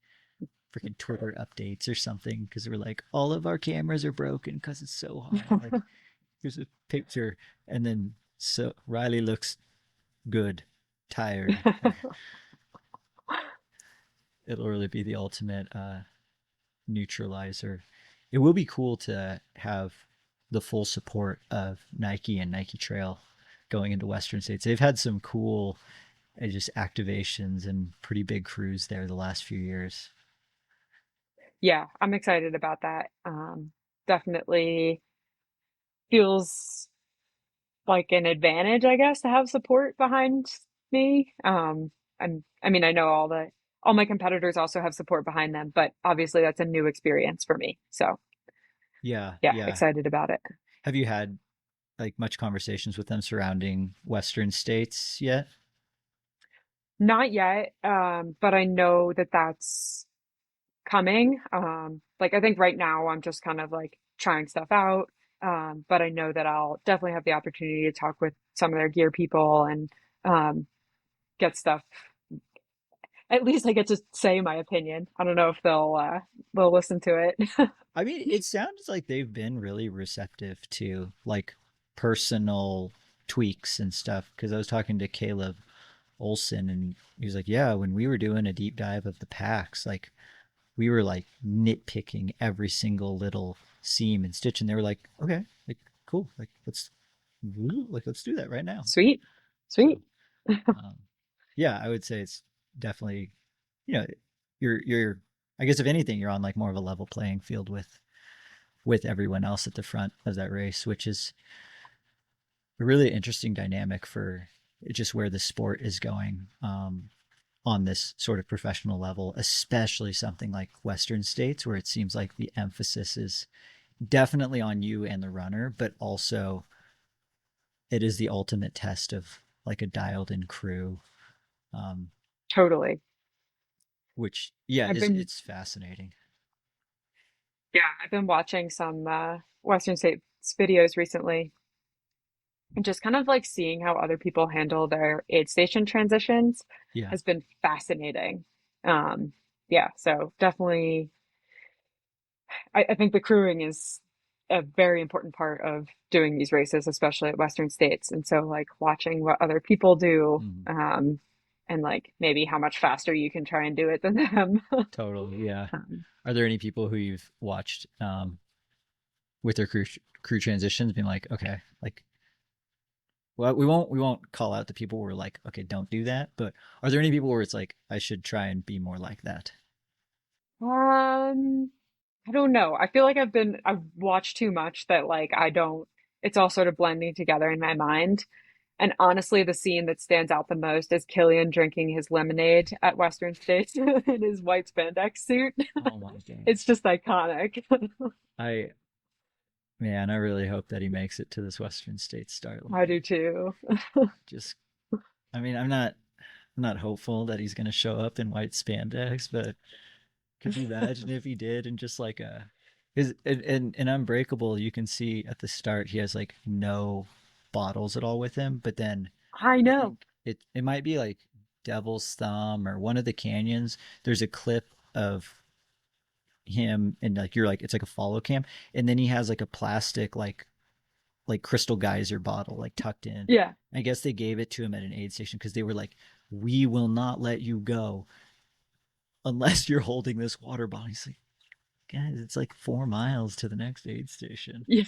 freaking Twitter updates or something because we're like, all of our cameras are broken because it's so hot. Like, here's a picture. And then so Riley looks good, tired. It'll really be the ultimate neutralizer. It will be cool to have the full support of Nike and Nike Trail going into Western states. They've had some cool just activations and pretty big crews there the last few years. Yeah, I'm excited about that. Definitely feels like an advantage, I guess, to have support behind me. I mean, I know all my competitors also have support behind them, but obviously that's a new experience for me. So Yeah, yeah, yeah. excited about it. Have you had like much conversations with them surrounding Western states yet? Not yet, but I know that that's coming. Like I think right now I'm just kind of like trying stuff out. But I know that I'll definitely have the opportunity to talk with some of their gear people and um, get stuff. At least I get to say my opinion. I don't know if they'll listen to it. I mean, it sounds like they've been really receptive to like personal tweaks and stuff. Because I was talking to Caleb Olson, and he was like, "Yeah, when we were doing a deep dive of the packs, like we were like nitpicking every single little seam and stitch, and they were like, okay, like cool, let's do that right now." Sweet, So, sweet. um, yeah, I would say it's definitely, you know, you're I guess if anything, you're on like more of a level playing field with everyone else at the front of that race, which is a really interesting dynamic for just where the sport is going. On this sort of professional level, especially something like Western states, where it seems like the emphasis is definitely on you and the runner, but also it is the ultimate test of like a dialed in crew, um, Totally. which, yeah, I've been it's fascinating. yeah, I've been watching some Western States videos recently and just kind of like seeing how other people handle their aid station transitions Yeah, has been fascinating. Um, yeah, so definitely, I think the crewing is a very important part of doing these races, especially at Western States. And so, like, watching what other people do, mm, and like maybe how much faster you can try and do it than them. totally. Yeah. Um, Are there any people who you've watched with their crew transitions being like, okay, like, well, we won't call out the people who are like, okay, don't do that. But are there any people where it's like, I should try and be more like that? um, I don't know. I feel like I've watched too much that like I don't, it's all sort of blending together in my mind. And honestly, the scene that stands out the most is Killian drinking his lemonade at Western States in his white spandex suit. Oh my god. It's just iconic. I Man, I really hope that he makes it to this Western States start I line. do too. Just, I mean, I'm not hopeful that he's gonna show up in white spandex, but could you imagine if he did and just like a, his in Unbreakable, you can see at the start he has like no bottles at all with him, but then I I know. think it might be like Devil's Thumb or one of the canyons. There's a clip of him and like you're like it's like a follow cam, and then he has like a plastic like crystal geyser bottle like tucked in. Yeah. I guess they gave it to him at an aid station because they were like, we will not let you go. unless you're holding this water bottle. He's like, guys, it's like 4 miles to the next aid station. Yeah.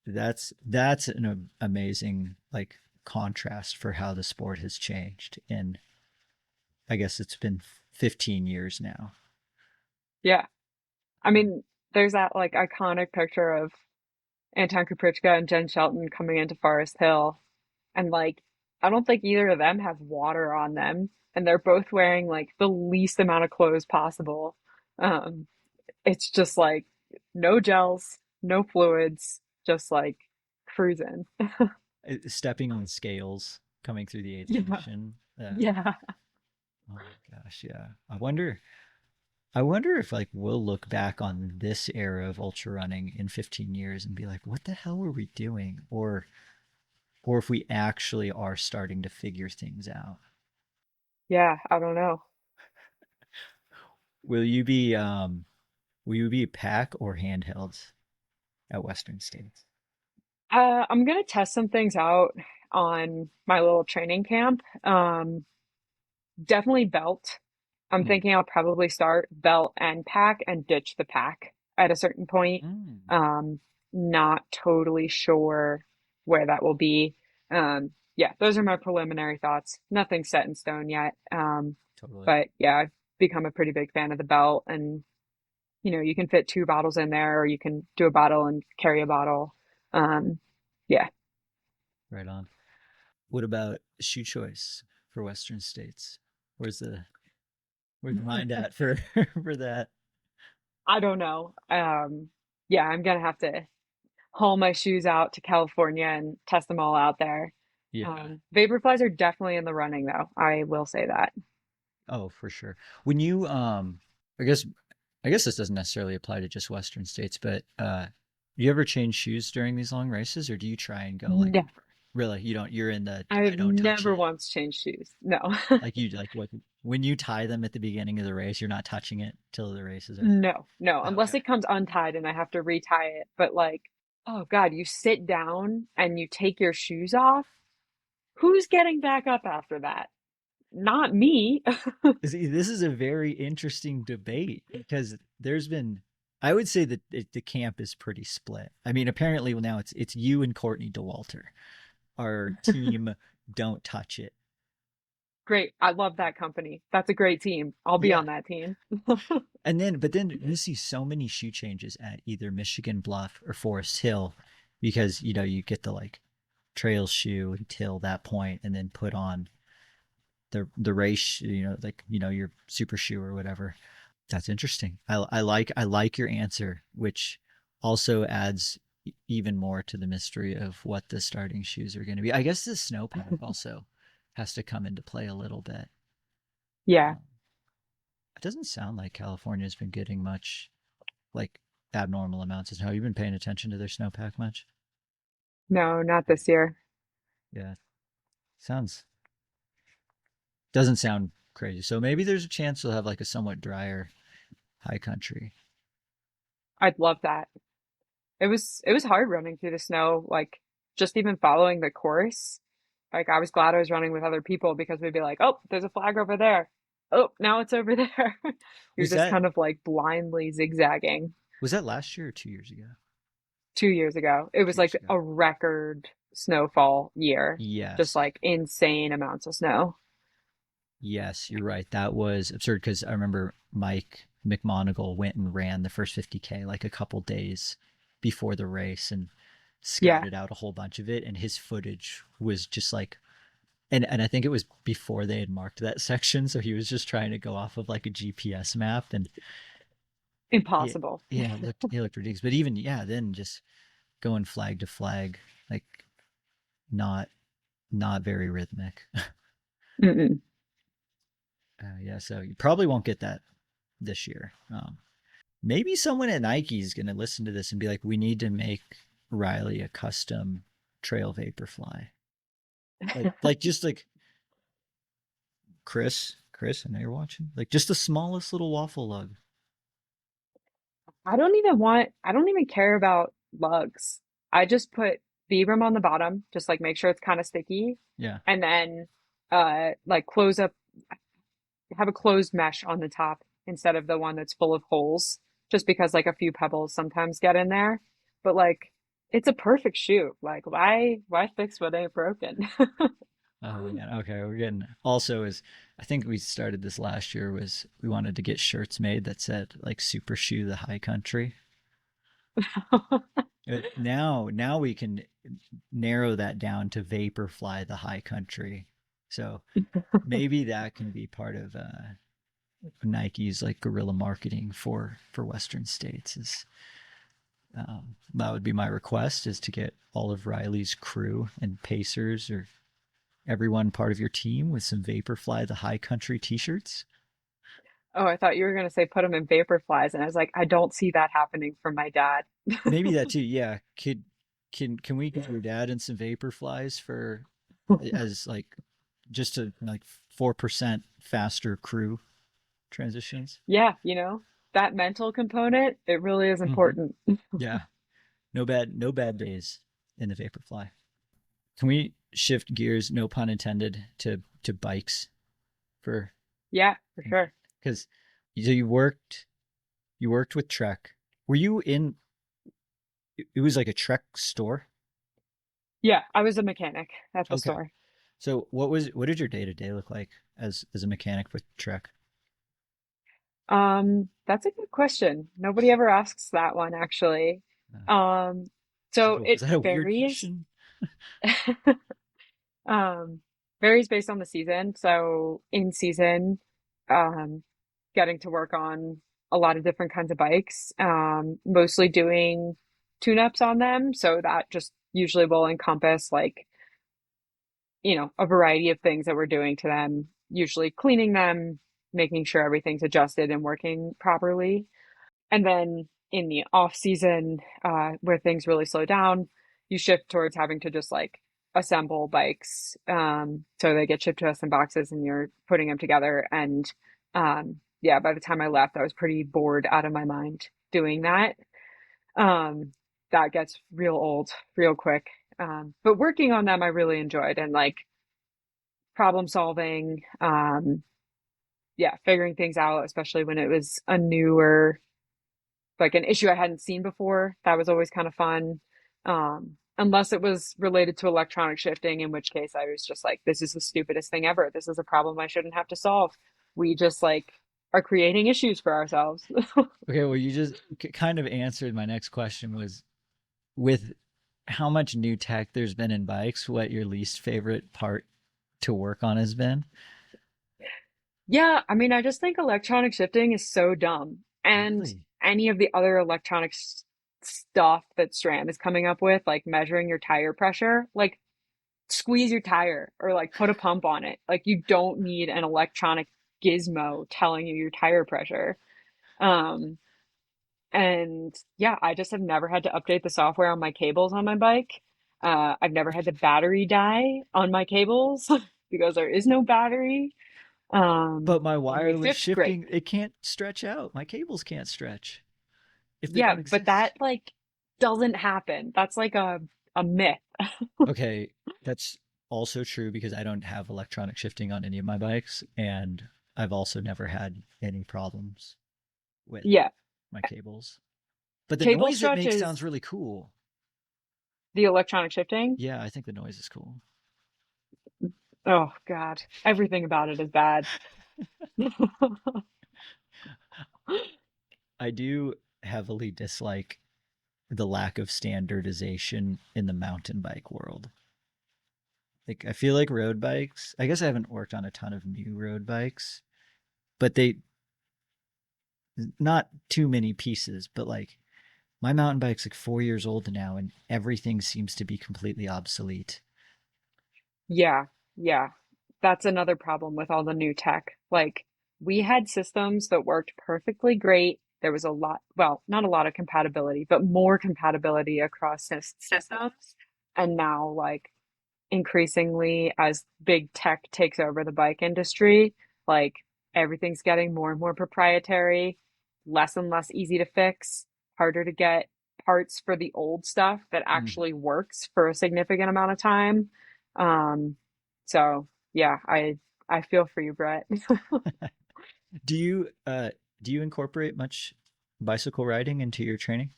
That's an amazing like contrast for how the sport has changed in, I guess it's been 15 years now. Yeah. I mean, there's that like iconic picture of Anton Kuprichka and Jen Shelton coming into Forest Hill. And like, I don't think either of them have water on them. And they're both wearing like the least amount of clothes possible. Um, it's just like no gels, no fluids, just like cruising. Stepping on scales coming through the aid Yeah. station. Yeah. Oh my gosh, yeah. I wonder if like we'll look back on this era of ultra running in 15 years and be like, what the hell were we doing? Or if we actually are starting to figure things out. Yeah. I don't know. Will you be will you be pack or handheld at Western States? I'm gonna test some things out on my little training camp. Definitely belt. I'm Hmm. thinking I'll probably start belt and pack and ditch the pack at a certain point. Mm, Um, Not totally sure where that will be. Yeah, those are my preliminary thoughts. Nothing set in stone yet. totally. But yeah, I've become a pretty big fan of the belt, and you can fit two bottles in there, or you can do a bottle and carry a bottle. Um, yeah. Right on. What about shoe choice for Western States? Where's the where's the mind at for for that? I don't know. Yeah, I'm gonna have to haul my shoes out to California and test them all out there. Yeah. Vaporflies are definitely in the running, though. I will say that. Oh, for sure. When you I guess I guess this doesn't necessarily apply to just Western states, but do you ever change shoes during these long races, or do you try and go like, Never. really, you don't, you're in the I I've don't touch never it. once changed shoes. No. Like you like what when you tie them at the beginning of the race, you're not touching it till the races are. No, no, unless Okay. it comes untied and I have to retie it. But like, oh God, you sit down and you take your shoes off. Who's getting back up after that? Not me. See, this is a very interesting debate because there's been, I would say that the camp is pretty split. I mean, apparently now it's you and Courtney DeWalter. Our team don't touch it. Great. I love that company. That's a great team. I'll be Yeah. on that team. And then, but then you see so many shoe changes at either Michigan Bluff or Forest Hill because, you get the like trail shoe until that point and then put on the race, like, your super shoe or whatever. That's interesting. I like your answer, which also adds even more to the mystery of what the starting shoes are going to be. I guess the snowpack also has to come into play a little bit. Yeah. Um, it doesn't sound like California's been getting much like abnormal amounts of snow. You've been paying attention to their snowpack much? No, not this year. Yeah, sounds doesn't sound crazy. So maybe there's a chance they'll have like a somewhat drier high country. I'd love that. It was hard running through the snow, like just even following the course. Like I was glad I was running with other people because we'd be like, "Oh, there's a flag over there. Oh, now it's over there." You're Was just that kind of like blindly zigzagging. was that last year or 2 years ago? 2 years ago, it was 2 years like ago. a record snowfall year, just Yes. like insane amounts of snow. Yes, you're right. That was absurd because I remember Mike McMonigal went and ran the first 50K like a couple days before the race and Yeah, scouted out a whole bunch of it. And his footage was just like, and I think it was before they had marked that section. So he was just trying to go off of like a GPS map. And yeah, impossible. yeah, it looked ridiculous. But even, yeah, then just going flag to flag, like not, not very rhythmic. Mm-mm. Yeah, so you probably won't get that this year. Maybe someone at Nike is going to listen to this and be like, we need to make Riley a custom trail Vaporfly. Like just like Chris, I know you're watching. Like just the smallest little waffle lug. I don't even care about lugs. I just put Vibram on the bottom, just like make sure it's kind of sticky. Yeah. And then like close up, have a closed mesh on the top instead of the one that's full of holes, just because like a few pebbles sometimes get in there. But like it's a perfect shoe. Like why fix what ain't broken? Oh man. Okay, we're getting also is I think we started this last year was we wanted to get shirts made that said like super shoe the high country. Now we can narrow that down to Vaporfly the high country. So maybe that can be part of Nike's like guerrilla marketing for Western states. Is that would be my request is to get all of Riley's crew and Pacers or everyone part of your team with some Vaporfly the high country t-shirts. Oh, I thought you were gonna say put them in vapor flies, and I was like, I don't see that happening from my dad. Maybe that too. Yeah. Can we get your dad in some Vaporflies for as like just to like 4% faster crew transitions? Yeah, that mental component, it really is Hmm. important. Yeah. No bad days in the Vaporfly. Can we shift gears, no pun intended, to bikes for Yeah, for sure. because you worked with Trek. Were you in it was like a Trek store? Yeah, I was a mechanic at the Okay. store. So what did your day to day look like as a mechanic with Trek? That's a good question. Nobody ever asks that one actually. Uh, Um, so was it that a weird varies. question? Um, Varies based on the season. So in season, um, getting to work on a lot of different kinds of bikes, mostly doing tune-ups on them. So that just usually will encompass like, a variety of things that we're doing to them, usually cleaning them, making sure everything's adjusted and working properly. And then in the off season, where things really slow down, you shift towards having to just like assemble bikes. So they get shipped to us in boxes and you're putting them together. And yeah, by the time I left, I was pretty bored out of my mind doing that. Um, that gets real old real quick. But working on them, I really enjoyed and like problem solving. Yeah, figuring things out, especially when it was a newer like an issue I hadn't seen before. That was always kind of fun. Unless it was related to electronic shifting, in which case I was just like, this is the stupidest thing ever. This is a problem I shouldn't have to solve. We just like are creating issues for ourselves. Okay, well you just kind of answered my next question was with how much new tech there's been in bikes, what your least favorite part to work on has been? Yeah, I mean, I just think electronic shifting is so dumb. And Really? any of the other electronic stuff that SRAM is coming up with, like measuring your tire pressure, like squeeze your tire or like put a pump on it. Like you don't need an electronic gizmo telling you your tire pressure. Um, and yeah, I just have never had to update the software on my cables on my bike. I've never had the battery die on my cables because there is no battery. But my And the wireless shift's great. shifting, it can't stretch out. My cables can't stretch if they Yeah, don't but that exist. like doesn't happen. That's like a myth. Okay, that's also true because I don't have electronic shifting on any of my bikes, and I've also never had any problems with Yeah. my cables. But the Cable noise it stretch makes sounds is really cool. the electronic shifting. Yeah, I think the noise is cool. Oh God, everything about it is bad. I do heavily dislike the lack of standardization in the mountain bike world. Like I feel like road bikes, I guess I haven't worked on a ton of new road bikes, but they not too many pieces, but like my mountain bike's like 4 years old now and everything seems to be completely obsolete. Yeah, yeah. That's another problem with all the new tech. Like, we had systems that worked perfectly great. There was a lot, well, not a lot of compatibility, but more compatibility across systems. And now, like, increasingly, as big tech takes over the bike industry, like, everything's getting more and more proprietary, less and less easy to fix, harder to get parts for the old stuff that Mm. actually works for a significant amount of time. Um, so yeah, I feel for you, Brett. Do you do you incorporate much bicycle riding into your training?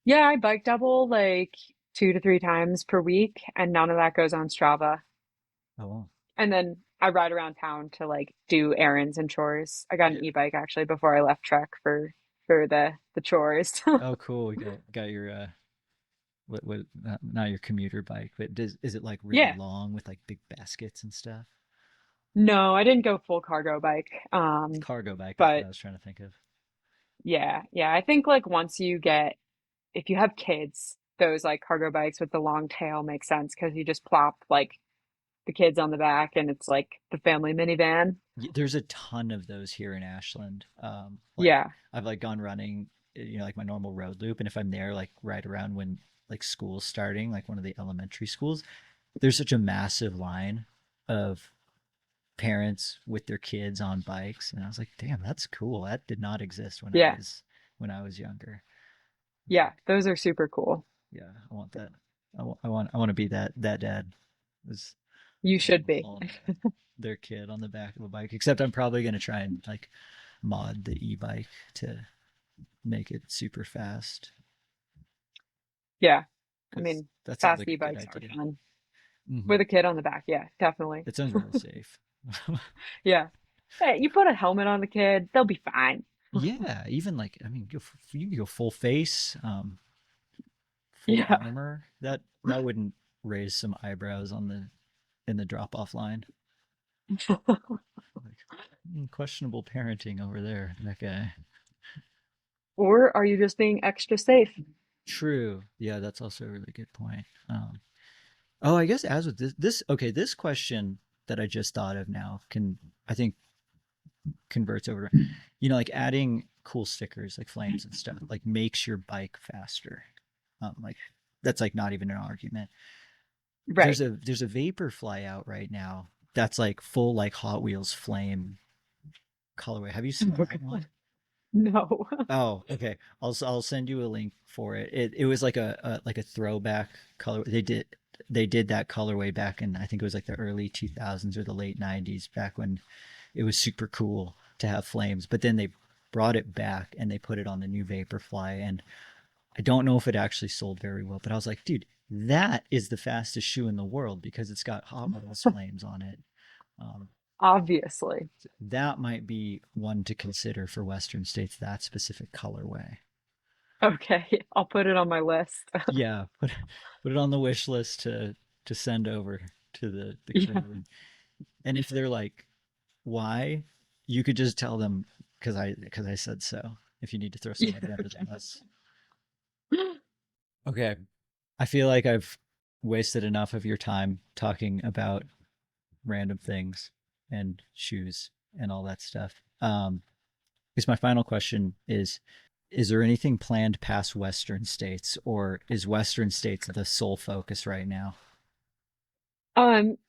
Yeah, I bike double like 2 to 3 times per week, and none of that goes on Strava. Oh, wow. And then I ride around town to like do errands and chores. I got an Yeah. e-bike actually before I left Trek for the chores. Oh, cool. You got your what not your commuter bike, but is it like really Yeah. long with like big baskets and stuff? No, I didn't go full cargo bike. Cargo bike, that's what But I was trying to think of. yeah, yeah. I think like once you get if you have kids, those like cargo bikes with the long tail make sense because you just plop like the kids on the back and it's like the family minivan. There's a ton of those here in Ashland. Like Yeah, I've like gone running, like my normal road loop, and if I'm there, like right around when like school's starting, like one of the elementary schools, there's such a massive line of parents with their kids on bikes, and I was like, damn, that's cool. That did not exist yeah, when I was younger. I was yeah. like, Those are super cool. yeah, I want that. I want to be that dad. Was You should be. hauling their kid on the back of a bike. Except I'm probably gonna try and like mod the e-bike to make it super fast Yeah. I because mean, that sounds fast like a good e-bikes are idea. fun. Hmm. With a kid on the back. Yeah, definitely. It sounds really safe. Yeah. Hey, you put a helmet on the kid, they'll be fine. Yeah, even like I mean, you can go full face, full Yeah. armor. That wouldn't raise some eyebrows on the in the drop off line. Like questionable parenting over there, that guy. Or are you just being extra safe? True. Yeah, that's also a really good point. Oh, I guess as with this okay, this question that I just thought of now can I think converts over to, like adding cool stickers like flames and stuff like makes your bike faster. Like that's like not even an argument. Right. There's a Vaporfly out right now that's like full like Hot Wheels flame colorway. Have you seen that one? No. Oh, okay. I'll send you a link for it. It was like a throwback color. They did that colorway back in I think it was like the early 2000s or the late 90s back when it was super cool to have flames. But then they brought it back and they put it on the new Vaporfly and I don't know if it actually sold very well, but I was like, dude, that is the fastest shoe in the world because it's got Hot Wheels flames on it. Um, Obviously. that might be one to consider for Western states, that specific colorway. Okay, I'll put it on my list. Yeah, put it on the wish list to send over to the Yeah. crew. And if they're like, why? You could just tell them because I said so. If you need to throw Yeah. somebody under the Okay. bus. Okay, I feel like I've wasted enough of your time talking about random things and shoes and all that stuff. Because my final question is there anything planned past Western states, or is Western states the sole focus right now?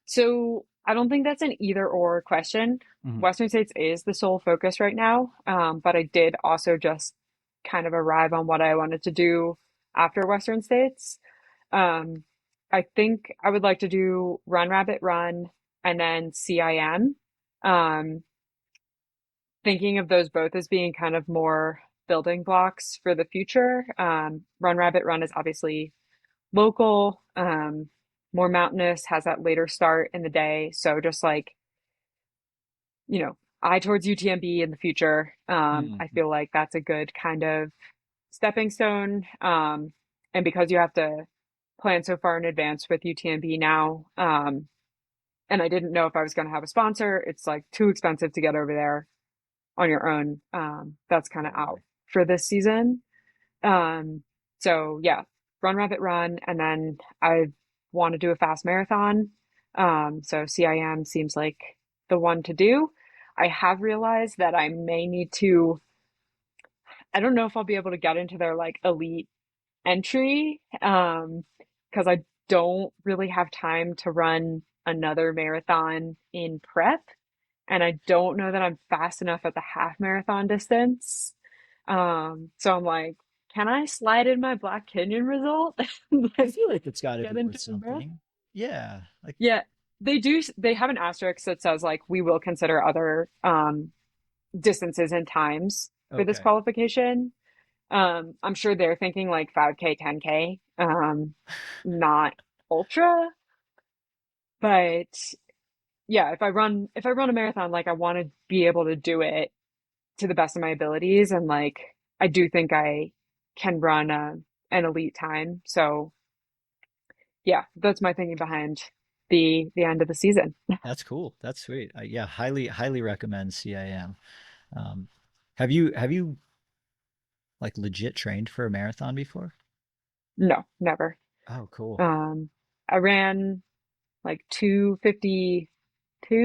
So I don't think that's an either or question. Mhm. Western States is the sole focus right now. But I did also just kind of arrive on what I wanted to do after Western States. Um, I think I would like to do Run Rabbit Run and then CIM. Um, Thinking of those both as being kind of more building blocks for the future. Run Rabbit Run is obviously local, more mountainous, has that later start in the day. So just like, eye towards UTMB in the future. I Mhm. feel like that's a good kind of stepping stone. And because you have to plan so far in advance with UTMB now, and I didn't know if I was going to have a sponsor, it's like too expensive to get over there on your own. That's kind of out for this season. So yeah, Run Rabbit Run, and then I want to do a fast marathon. So CIM seems like the one to do. I have realized that I may need to, I don't know if I'll be able to get into their like elite entry, because I don't really have time to run another marathon in prep. And I don't know that I'm fast enough at the half marathon distance. So I'm like, can I slide in my Black Canyon result? I Like, feel like it's got to get be worth into the marathon? something. Yeah, like Yeah. they have an asterisk that says like we will consider other distances and times for this Okay. qualification. I'm sure they're thinking like 5K, 10K, not ultra, but yeah, if I run a marathon, like I want to be able to do it to the best of my abilities, and like I do think I can run an elite time. So yeah, that's my thinking behind the end of the season. That's cool. That's sweet. Yeah, highly recommend CIM. Um, have you like legit trained for a marathon before? No, never. Oh, cool. Um, I ran like 252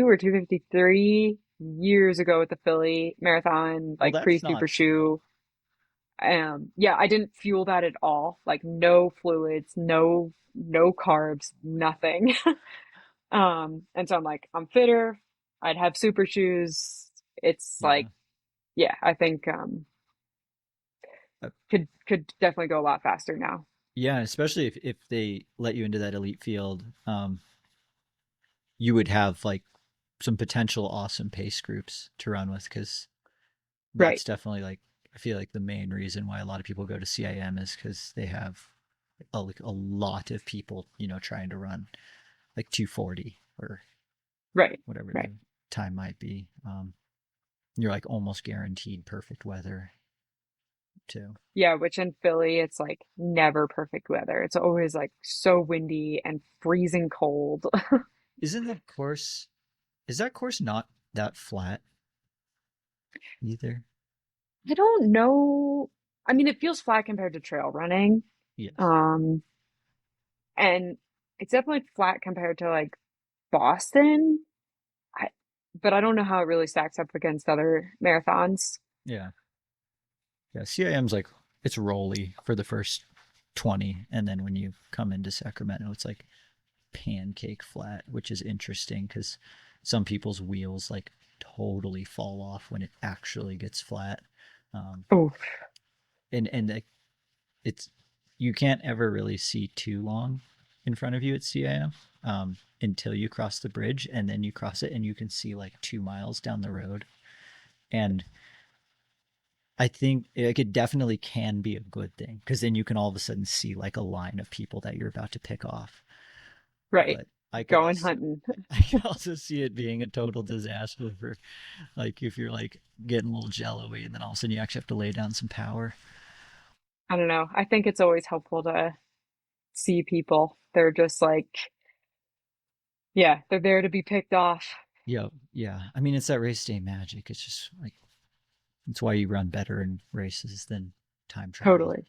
or 253 years ago at the Philly Marathon, Well, like pre that's Super not. Shoe. Yeah, I didn't fuel that at all. Like no fluids, no carbs, nothing. And so I'm like, I'm fitter. I'd have super shoes. It's Yeah. like, yeah, I think Uh, could definitely go a lot faster now. yeah, especially if they let you into that elite field, you would have like some potential awesome pace groups to run with because Right, that's definitely like I feel like the main reason why a lot of people go to CIM is because they have like a lot of people, trying to run like 240 or right, whatever right. the time might be. You're like almost guaranteed perfect weather too. Yeah, which in Philly, it's like never perfect weather. It's always like so windy and freezing cold. Isn't that course? Is that course not that flat either? I don't know. I mean, it feels flat compared to trail running. Yes. Um, and it's definitely flat compared to like Boston. I, but I don't know how it really stacks up against other marathons. Yeah. Yeah. CIM's like it's rolly for the first 20, and then when you come into Sacramento, it's like pancake flat, which is interesting because some people's wheels like totally fall off when it actually gets flat. Um, Oh, and like it's you can't ever really see too long in front of you at CIM until you cross the bridge, and then you cross it and you can see like 2 miles down the road. And I think like it definitely can be a good thing because then you can all of a sudden see like a line of people that you're about to pick off. right. But I could Going also hunting. I could also see it being a total disaster for like if you're like getting a little jello-y and then all of a sudden you actually have to lay down some power. I don't know. I think it's always helpful to see people. They're just like, yeah, they're there to be picked off. Yeah, yeah. I mean, it's that race day magic. It's just like it's why you run better in races than time trials. Totally,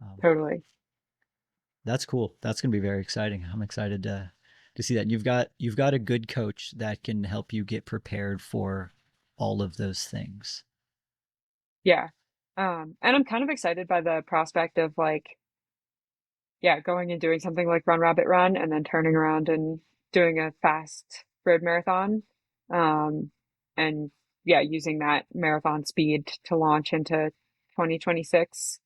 Um, totally. that's cool. That's gonna be very exciting. I'm excited to see that. You've got a good coach that can help you get prepared for all of those things. Yeah. And I'm kind of excited by the prospect of like, yeah, going and doing something like Run Rabbit Run and then turning around and doing a fast road marathon. Um, and yeah, using that marathon speed to launch into 2026.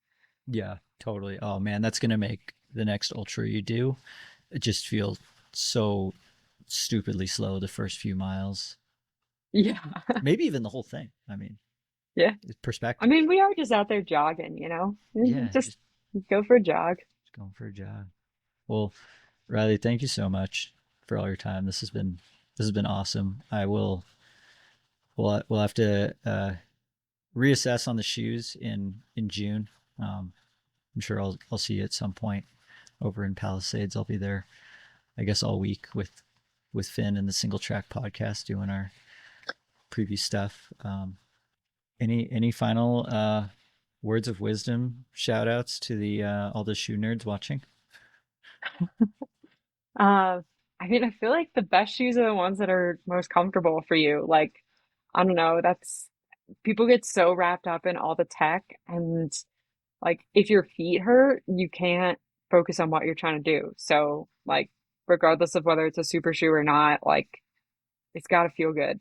Yeah, totally. Oh man, that's gonna make the next ultra you do it just feel so stupidly slow the first few miles. Yeah. Maybe even the whole thing. I mean, Yeah. it's I perspective. mean, we are just out there jogging, Yeah, Just just go for a jog. going for a jog. Well, Riley, thank you so much for all your time. This has been awesome. We'll have to reassess on the shoes in June. I'm sure I'll see you at some point over in Palisades. I'll be there, I guess, all week with Finn and the Single Track podcast doing our preview stuff. Any final words of wisdom, shout outs to the all the shoe nerds watching? Uh, I mean, I feel like the best shoes are the ones that are most comfortable for you. Like, I don't know, that's people get so wrapped up in all the tech, and like if your feet hurt, you can't focus on what you're trying to do. So, like, regardless of whether it's a super shoe or not, like it's got to feel good.